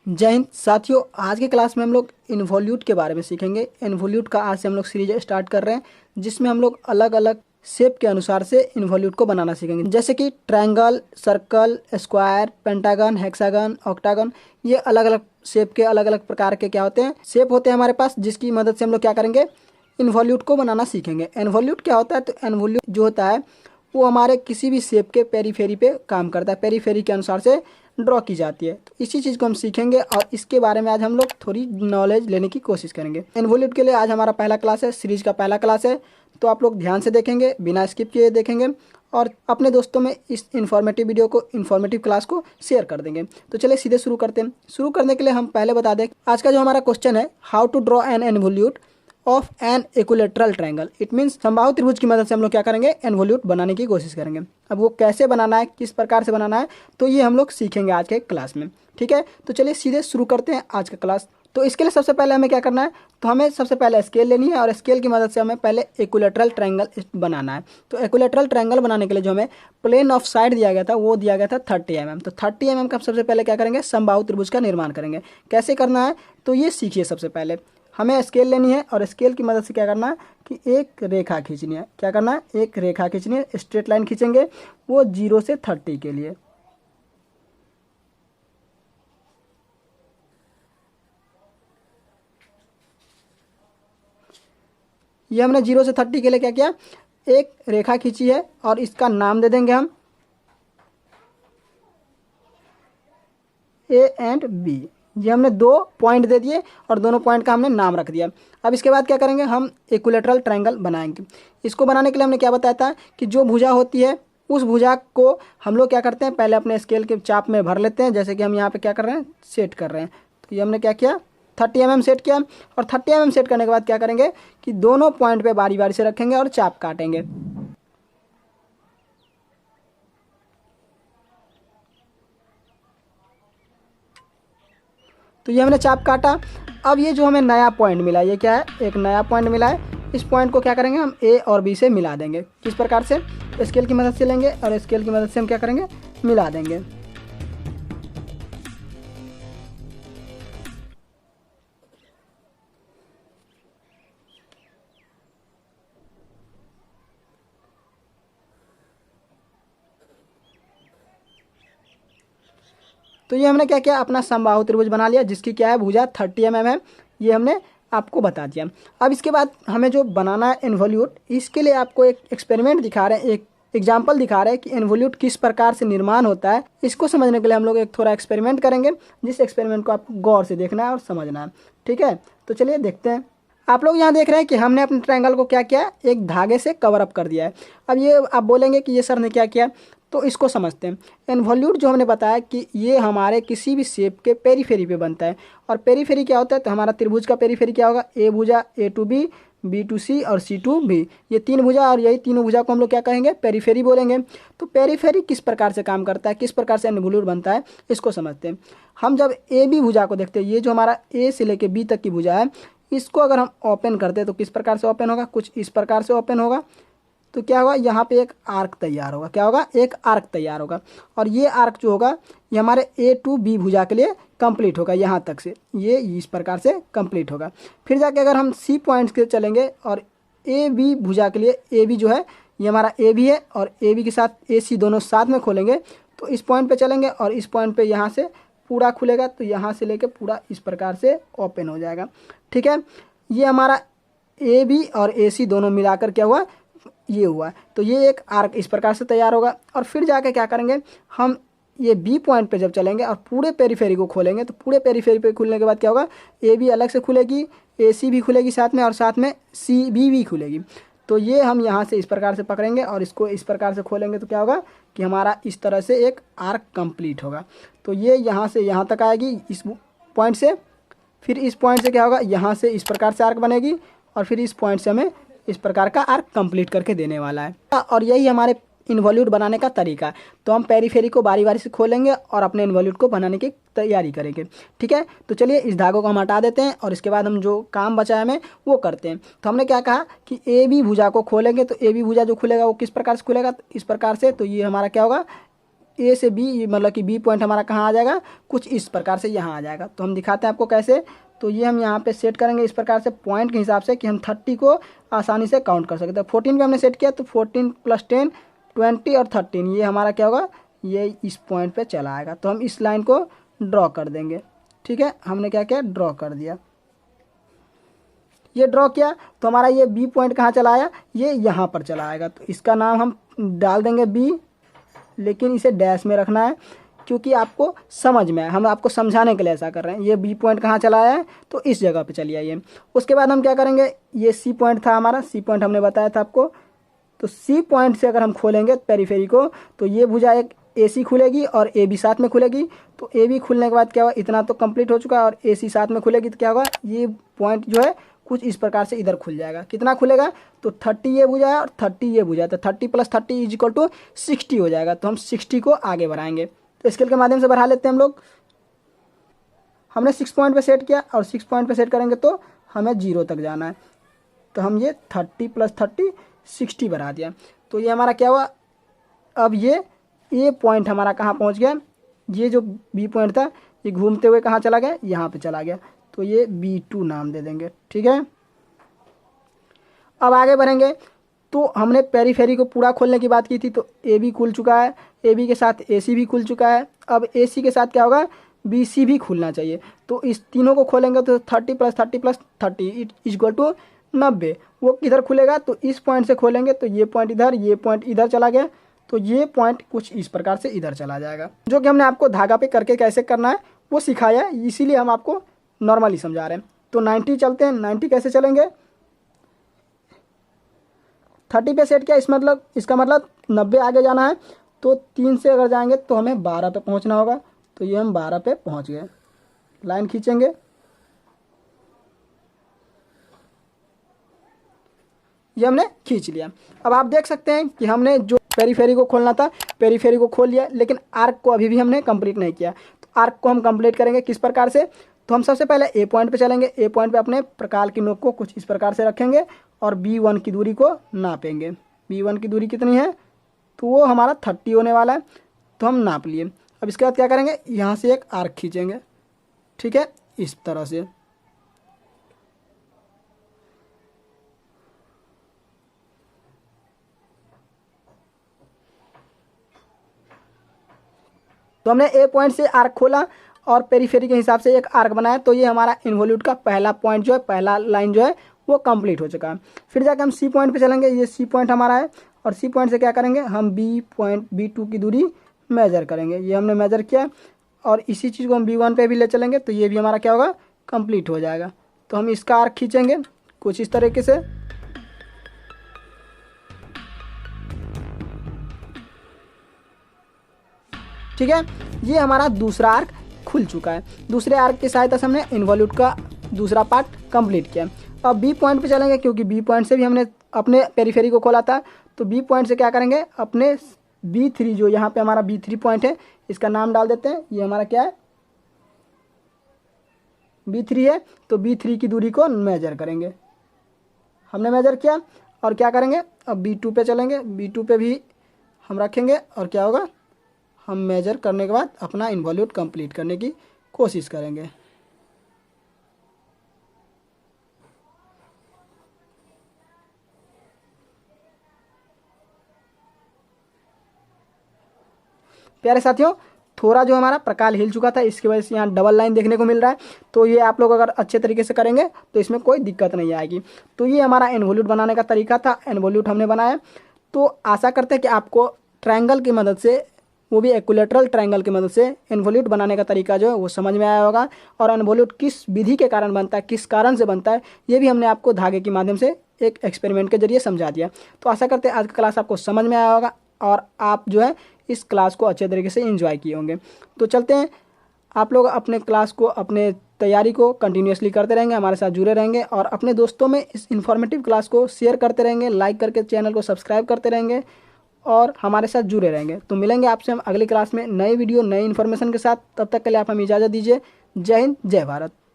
जय हिंद साथियों। आज के क्लास में हम लोग इन्वोल्यूट के बारे में सीखेंगे। इन्वोल्यूट का आज से हम लोग सीरीज स्टार्ट कर रहे हैं, जिसमें हम लोग अलग अलग शेप के अनुसार से इन्वोल्यूट को बनाना सीखेंगे, जैसे कि triangle, circle, square, pentagon, hexagon, octagon. ये अलग अलग शेप के अलग अलग प्रकार के क्या होते हैं, शेप होते हैं हमारे पास, जिसकी मदद से हम लोग क्या करेंगे, इन्वोल्यूट को बनाना सीखेंगे। इन्वोल्यूट क्या होता है, तो इन्वोल्यूट जो होता है वो हमारे किसी भी शेप के पेरीफेरी पे काम करता है, पेरीफेरी के अनुसार से ड्रॉ की जाती है। तो इसी चीज़ को हम सीखेंगे और इसके बारे में आज हम लोग थोड़ी नॉलेज लेने की कोशिश करेंगे। इन्वोल्यूट के लिए आज हमारा पहला क्लास है, सीरीज का पहला क्लास है, तो आप लोग ध्यान से देखेंगे, बिना स्किप किए देखेंगे और अपने दोस्तों में इस इन्फॉर्मेटिव वीडियो को, इन्फॉर्मेटिव क्लास को शेयर कर देंगे। तो चलिए सीधे शुरू करते हैं। शुरू करने के लिए हम पहले बता दें, आज का जो हमारा क्वेश्चन है, how to draw an involute of an equilateral triangle. It means समबाहु त्रिभुज की मदद से हम लोग क्या करेंगे, इन्वोल्यूट बनाने की कोशिश करेंगे। अब वो कैसे बनाना है, किस प्रकार से बनाना है, तो ये हम लोग सीखेंगे आज के क्लास में। ठीक है, तो चलिए सीधे शुरू करते हैं आज का क्लास। तो इसके लिए सबसे पहले हमें क्या करना है, तो हमें सबसे पहले स्केल लेनी है और स्केल की मदद से हमें पहले इक्विलेटरल ट्रायंगल बनाना है। तो इक्विलेटरल ट्रायंगल बनाने के लिए जो हमें प्लेन ऑफ साइड दिया गया था, वो दिया गया था 30 mm। तो 30 mm का सबसे पहले क्या करेंगे, समबाहु त्रिभुज का निर्माण करेंगे। कैसे करना है, तो ये सीखिए। सबसे पहले हमें स्केल लेनी है और स्केल की मदद से क्या करना है कि एक रेखा खींचनी है। क्या करना है, एक रेखा खींचनी है, स्ट्रेट लाइन खींचेंगे, वो 0 से 30 के लिए। ये हमने 0 से 30 के लिए क्या किया, एक रेखा खींची है और इसका नाम दे देंगे हम ए एंड बी। ये हमने 2 पॉइंट दे दिए और दोनों पॉइंट का हमने नाम रख दिया। अब इसके बाद क्या करेंगे, हम इक्विलेटरल ट्रायंगल बनाएंगे। इसको बनाने के लिए हमने क्या बताया था कि जो भुजा होती है, उस भुजा को हम लोग क्या करते हैं, पहले अपने स्केल के चाप में भर लेते हैं। जैसे कि हम यहाँ पे क्या कर रहे हैं, सेट कर रहे हैं। तो ये हमने क्या किया, 30 mm सेट किया और 30 mm सेट करने के बाद क्या करेंगे कि दोनों पॉइंट पे बारी बारी से रखेंगे और चाप काटेंगे। तो ये हमने चाप काटा। अब ये जो हमें नया पॉइंट मिला, ये क्या है, एक नया पॉइंट मिला है। इस पॉइंट को क्या करेंगे, हम ए और बी से मिला देंगे। किस प्रकार से, स्केल की मदद से लेंगे और स्केल की मदद से हम क्या करेंगे, मिला देंगे। तो ये हमने क्या किया, अपना समबाहु त्रिभुज बना लिया, जिसकी क्या है, भुजा 30 mm है। ये हमने आपको बता दिया। अब इसके बाद हमें जो बनाना है इन्वोल्यूट, इसके लिए आपको एक एक्सपेरिमेंट दिखा रहे हैं, एक एग्जाम्पल दिखा रहे हैं कि इन्वोल्यूट किस प्रकार से निर्माण होता है। इसको समझने के लिए हम लोग एक थोड़ा एक्सपेरिमेंट करेंगे, जिस एक्सपेरिमेंट को आपको गौर से देखना है और समझना है। ठीक है, तो चलिए देखते हैं। आप लोग यहाँ देख रहे हैं कि हमने अपने ट्रायंगल को क्या किया, एक धागे से कवर अप कर दिया है। अब ये आप बोलेंगे कि ये सर ने क्या किया, तो इसको समझते हैं। इन्वोल्यूट जो हमने बताया कि ये हमारे किसी भी शेप के पेरीफेरी पे बनता है। और पेरीफेरी क्या होता है, तो हमारा त्रिभुज का पेरीफेरी क्या होगा, ए भुजा ए टू बी, बी टू सी और सी टू बी। ये 3 भुजा और यही तीनों भुजा को हम लोग क्या कहेंगे, पेरीफेरी बोलेंगे। तो पेरीफेरी किस प्रकार से काम करता है, किस प्रकार से इन्वोल्यूट बनता है, इसको समझते हैं। हम जब ए बी भुजा को देखते हैं, ये जो हमारा ए से लेके बी तक की भुजा है, इसको अगर हम ओपन करते हैं तो किस प्रकार से ओपन होगा, कुछ इस प्रकार से ओपन होगा। तो क्या होगा, यहाँ पे एक आर्क तैयार होगा। क्या होगा, एक आर्क तैयार होगा। और ये आर्क जो होगा, ये हमारे ए टू बी भुजा के लिए कंप्लीट होगा। यहाँ तक से ये इस प्रकार से कंप्लीट होगा। फिर जाके अगर हम सी पॉइंट्स के चलेंगे और ए बी भुजा के लिए, ए बी जो है ये हमारा ए बी है और ए बी के साथ ए सी दोनों साथ में खोलेंगे, तो इस पॉइंट पे चलेंगे और इस पॉइंट पे यहाँ से पूरा खुलेगा। तो यहाँ से लेके पूरा इस प्रकार से ओपन हो जाएगा। ठीक है, ये हमारा ए बी और ए सी दोनों मिलाकर क्या हुआ, ये हुआ। तो ये एक आर्क इस प्रकार से तैयार होगा। और फिर जाके क्या करेंगे, हम ये बी पॉइंट पे जब चलेंगे और पूरे पेरीफेरी को खोलेंगे, तो पूरे पेरीफेरी पे खुलने के बाद क्या होगा, ए बी अलग से खुलेगी, ए सी भी खुलेगी साथ में और साथ में सी बी भी खुलेगी। तो ये हम यहाँ से इस प्रकार से पकड़ेंगे और इसको इस प्रकार से खोलेंगे, तो क्या होगा कि हमारा इस तरह से एक आर्क कंप्लीट होगा। तो ये यहाँ से यहाँ तक आएगी इस पॉइंट से। फिर इस पॉइंट से क्या होगा, यहाँ से इस प्रकार से आर्क बनेगी और फिर इस पॉइंट से हमें इस प्रकार का आर्क कंप्लीट करके देने वाला है। और यही हमारे इन्वोल्यूट बनाने का तरीका है। तो हम पेरीफेरी को बारी बारी से खोलेंगे और अपने इन्वोल्यूट को बनाने की तैयारी करेंगे। ठीक है, तो चलिए इस धागों को हम हटा देते हैं और इसके बाद हम जो काम बचा है हमें वो करते हैं। तो हमने क्या कहा कि ए बी भुजा को खोलेंगे, तो ए बी भुजा जो खुलेगा वो किस प्रकार से खुलेगा, इस प्रकार से। तो ये हमारा क्या होगा, ए से बी, मतलब कि बी पॉइंट हमारा कहाँ आ जाएगा, कुछ इस प्रकार से यहाँ आ जाएगा। तो हम दिखाते हैं आपको कैसे। तो ये हम यहाँ पे सेट करेंगे इस प्रकार से पॉइंट के हिसाब से कि हम 30 को आसानी से काउंट कर सकते हैं। 14 पे हमने सेट किया तो 14 + 10 20 और 13 ये हमारा क्या होगा, ये इस पॉइंट पे चला आएगा। तो हम इस लाइन को ड्रॉ कर देंगे। ठीक है, हमने क्या किया, ड्रॉ कर दिया। ये ड्रॉ किया तो हमारा ये बी पॉइंट कहाँ चला आया, ये यहाँ पर चला आएगा। तो इसका नाम हम डाल देंगे बी, लेकिन इसे डैश में रखना है क्योंकि आपको समझ में आए, हम आपको समझाने के लिए ऐसा कर रहे हैं। ये बी पॉइंट कहाँ चला आया है, तो इस जगह पे चलिए आइए। उसके बाद हम क्या करेंगे, ये सी पॉइंट था हमारा, सी पॉइंट हमने बताया था आपको। तो सी पॉइंट से अगर हम खोलेंगे पेरीफेरी को तो ये भुजा एक ए सी खुलेगी और ए बी साथ में खुलेगी। तो ए बी खुलने के बाद क्या होगा, इतना तो कंप्लीट हो चुका है, और ए सी साथ में खुलेगी तो क्या होगा, ये पॉइंट जो है कुछ इस प्रकार से इधर खुल जाएगा। कितना खुलेगा, तो 30 ये भुजा है और 30 ये भुजा है, तो 30 + 30 = 60 हो जाएगा। तो हम 60 को आगे बढ़ाएंगे। तो स्केल के माध्यम से बढ़ा लेते हैं हम लोग। हमने 6 पॉइंट पे सेट किया और 6 पॉइंट पे सेट करेंगे तो हमें 0 तक जाना है। तो हम ये 30 + 30 60 बढ़ा दिया। तो ये हमारा क्या हुआ, अब ये पॉइंट हमारा कहाँ पहुँच गया, ये जो बी पॉइंट था ये घूमते हुए कहाँ चला गया, यहाँ पे चला गया। तो ये B2 नाम दे देंगे। ठीक है, अब आगे बढ़ेंगे। तो हमने पेरीफेरी को पूरा खोलने की बात की थी, तो ए बी खुल चुका है, ए बी के साथ ए सी भी खुल चुका है। अब ए सी के साथ क्या होगा, बी सी भी खुलना चाहिए। तो इस तीनों को खोलेंगे तो 30 + 30 + 30 = 90। वो किधर खुलेगा, तो इस पॉइंट से खोलेंगे तो ये पॉइंट इधर, ये पॉइंट इधर चला गया। तो ये पॉइंट कुछ इस प्रकार से इधर चला जाएगा, जो कि हमने आपको धागा पे करके कैसे करना है वो सिखाया है, इसीलिए हम आपको नॉर्मली समझा रहे हैं। तो 90 चलते हैं। 90 कैसे चलेंगे, 30 पे सेट किया, इसका मतलब 90 आगे जाना है। तो 3 से अगर जाएंगे तो हमें 12 पे पहुंचना होगा। तो ये हम 12 पे पहुंच गए। लाइन खींचेंगे, ये हमने खींच लिया। अब आप देख सकते हैं कि हमने जो पेरीफेरी को खोलना था, पेरीफेरी को खोल लिया, लेकिन आर्क को अभी भी हमने कंप्लीट नहीं किया। तो आर्क को हम कंप्लीट करेंगे किस प्रकार से, तो हम सबसे पहले ए पॉइंट पे चलेंगे। ए पॉइंट पे अपने प्रकार की नोक को कुछ इस प्रकार से रखेंगे और B1 की दूरी को नापेंगे। B1 की दूरी कितनी है, तो वो हमारा 30 होने वाला है। तो हम नाप लिए। अब इसके बाद क्या करेंगे, यहाँ से एक आर्क खींचेंगे। ठीक है, इस तरह से। तो हमने ए पॉइंट से आर्क खोला और पेरीफेरी के हिसाब से एक आर्क बनाया। तो ये हमारा इन्वोल्यूट का पहला पॉइंट जो है, पहला लाइन जो है वो कंप्लीट हो चुका है। फिर जाकर हम सी पॉइंट पे चलेंगे। ये सी पॉइंट हमारा है और सी पॉइंट से क्या करेंगे, हम बी पॉइंट B2 की दूरी मेजर करेंगे। ये हमने मेजर किया और इसी चीज़ को हम B1 पे भी ले चलेंगे तो ये भी हमारा क्या होगा, कंप्लीट हो जाएगा। तो हम इसका आर्क खींचेंगे कुछ इस तरीके से। ठीक है, ये हमारा दूसरा आर्क खुल चुका है। दूसरे आर्क की सहायता से हमने इन्वोल्यूट का दूसरा पार्ट कंप्लीट किया। अब बी पॉइंट पे चलेंगे क्योंकि बी पॉइंट से भी हमने अपने पेरीफेरी को खोला था। तो बी पॉइंट से क्या करेंगे, अपने B3 जो यहाँ पे हमारा B3 पॉइंट है, इसका नाम डाल देते हैं। ये हमारा क्या है, B3 है। तो B3 की दूरी को मेजर करेंगे। हमने मेजर किया और क्या करेंगे, अब B2 पे चलेंगे। B2 पे भी हम रखेंगे और क्या होगा, हम मेजर करने के बाद अपना इन्वोल्यूट कंप्लीट करने की कोशिश करेंगे। प्यारे साथियों, थोड़ा जो हमारा प्रकार हिल चुका था, इसकी वजह से यहाँ डबल लाइन देखने को मिल रहा है। तो ये आप लोग अगर अच्छे तरीके से करेंगे तो इसमें कोई दिक्कत नहीं आएगी। तो ये हमारा इन्वोल्यूट बनाने का तरीका था। इन्वोल्यूट हमने बनाया। तो आशा करते हैं कि आपको ट्रायंगल की मदद से, वो भी इक्विलैटरल ट्रायंगल की मदद से इन्वोल्यूट बनाने का तरीका जो है वो समझ में आया होगा। और इन्वोल्यूट किस विधि के कारण बनता है, किस कारण से बनता है, ये भी हमने आपको धागे के माध्यम से एक एक्सपेरिमेंट के जरिए समझा दिया। तो आशा करते हैं आज का क्लास आपको समझ में आया होगा और आप जो है इस क्लास को अच्छे तरीके से एंजॉय किए होंगे। तो चलते हैं, आप लोग अपने क्लास को, अपने तैयारी को कंटिन्यूसली करते रहेंगे, हमारे साथ जुड़े रहेंगे और अपने दोस्तों में इस इन्फॉर्मेटिव क्लास को शेयर करते रहेंगे, लाइक करके चैनल को सब्सक्राइब करते रहेंगे और हमारे साथ जुड़े रहेंगे। तो मिलेंगे आपसे हम अगली क्लास में नई वीडियो, नई इन्फॉर्मेशन के साथ। तब तक के लिए आप हमें इजाज़त दीजिए। जय हिंद, जय भारत।